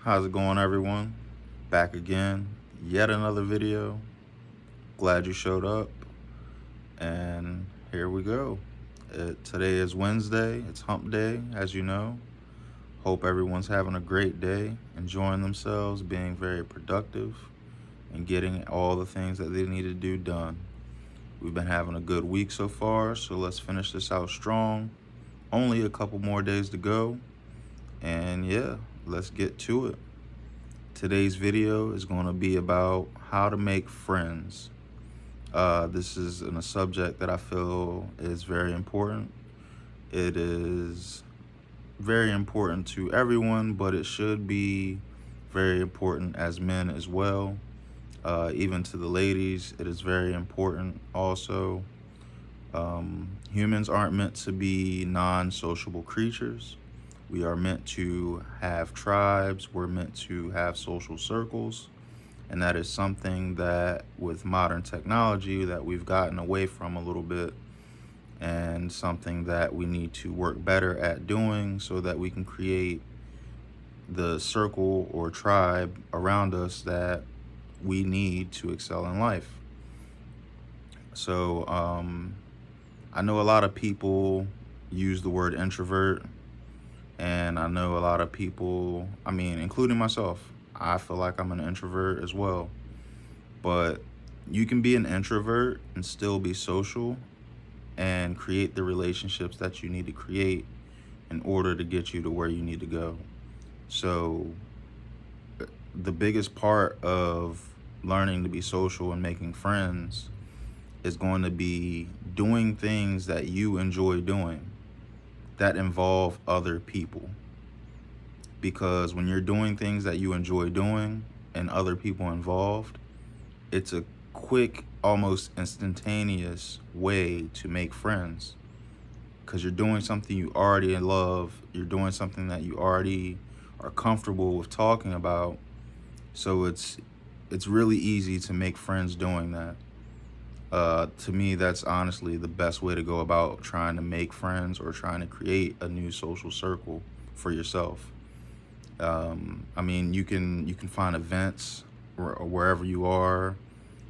How's it going, everyone? Back again, yet another video. Glad you showed up, and here we go. Today is Wednesday, it's hump day, as you know. Hope everyone's having a great day, enjoying themselves, being very productive, and getting all the things that they need to do done. We've been having a good week so far, so let's finish this out strong. Only a couple more days to go, and yeah, let's get to it. Today's video is going to be about how to make friends. This is a subject that I feel is very important. It is very important to everyone, but it should be very important as men as well. Even to the ladies, it is very important also. Humans aren't meant to be non-sociable creatures. We are meant to have tribes. We're meant to have social circles. And that is something that with modern technology that we've gotten away from a little bit, and something that we need to work better at doing so that we can create the circle or tribe around us that we need to excel in life. So I know a lot of people use the word introvert, and I know a lot of people, including myself, I feel like I'm an introvert as well. But you can be an introvert and still be social and create the relationships that you need to create in order to get you to where you need to go. So the biggest part of learning to be social and making friends is going to be doing things that you enjoy doing that involve other people. Because when you're doing things that you enjoy doing and other people involved, it's a quick, almost instantaneous way to make friends. Because you're doing something you already love, you're doing something that you already are comfortable with talking about. So it's really easy to make friends doing that. To me, that's honestly the best way to go about trying to make friends or trying to create a new social circle for yourself. You can find events wherever you are.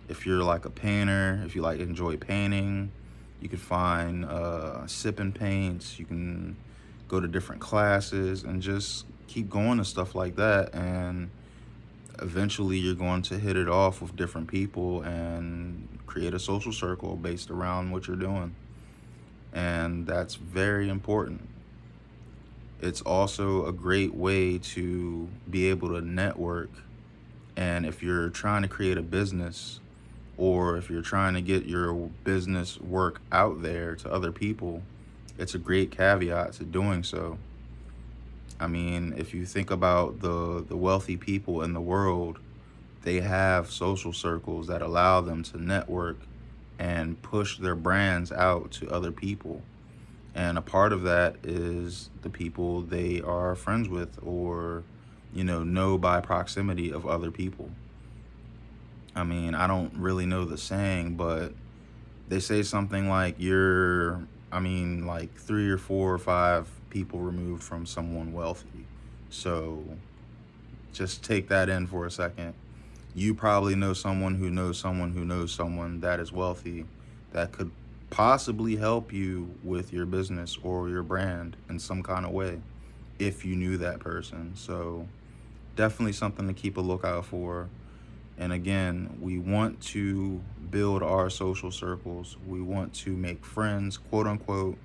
If you're like a painter, if you enjoy painting, you can find sipping paints. You can go to different classes and just keep going to stuff like that. And eventually you're going to hit it off with different people and create a social circle based around what you're doing. And that's very important. It's also a great way to be able to network. And if you're trying to create a business, or if you're trying to get your business work out there to other people, it's a great caveat to doing so. If you think about the wealthy people in the world, they have social circles that allow them to network and push their brands out to other people. And a part of that is the people they are friends with, or, know by proximity of other people. I don't really know the saying, but they say something like like 3 or 4 or 5 people removed from someone wealthy. So just take that in for a second. You probably know someone who knows someone who knows someone that is wealthy that could possibly help you with your business or your brand in some kind of way if you knew that person. So definitely something to keep a lookout for. And again, we want to build our social circles. We want to make friends, quote unquote.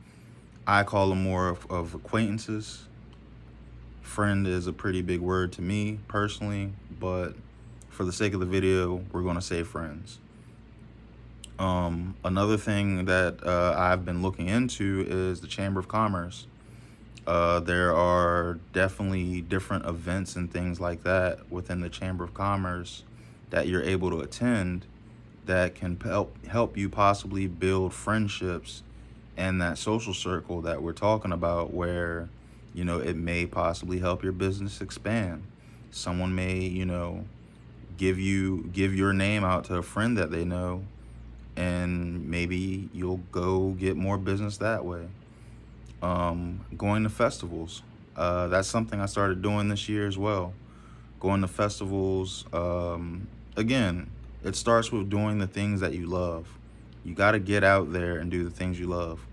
I call them more of acquaintances. Friend is a pretty big word to me personally, but for the sake of the video, we're going to say friends. Another thing that I've been looking into is the Chamber of Commerce. There are definitely different events and things like that within the Chamber of Commerce that you're able to attend that can help you possibly build friendships and that social circle that we're talking about, where it may possibly help your business expand. Someone may give your name out to a friend that they know, and maybe you'll go get more business that way. Going to festivals, that's something I started doing this year as well. going to festivals. Again, it starts with doing the things that you love. You got to get out there and do the things you love.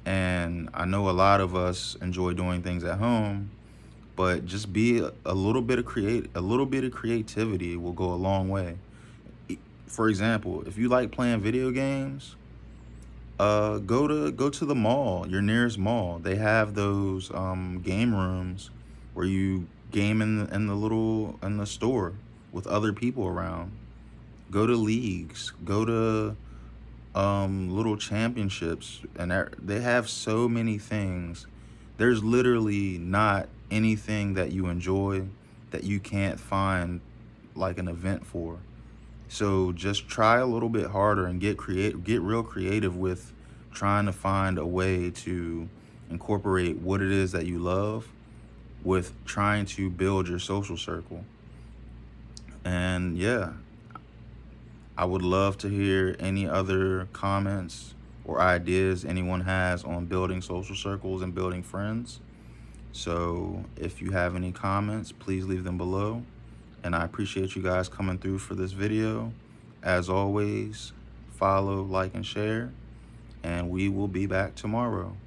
And I know a lot of us enjoy doing things at home, but just be a little bit of a little bit of creativity will go a long way. For example, if you like playing video games, go to the mall, your nearest mall. They have those game rooms where you game in the little in the store with other people around. Go to leagues, go to little championships, and they have so many things. There's literally not anything that you enjoy that you can't find like an event for. So just try a little bit harder and get real creative with trying to find a way to incorporate what it is that you love with trying to build your social circle. And yeah, I would love to hear any other comments or ideas anyone has on building social circles and building friends. So if you have any comments, please leave them below. And I appreciate you guys coming through for this video. As always, follow, like, and share. And we will be back tomorrow.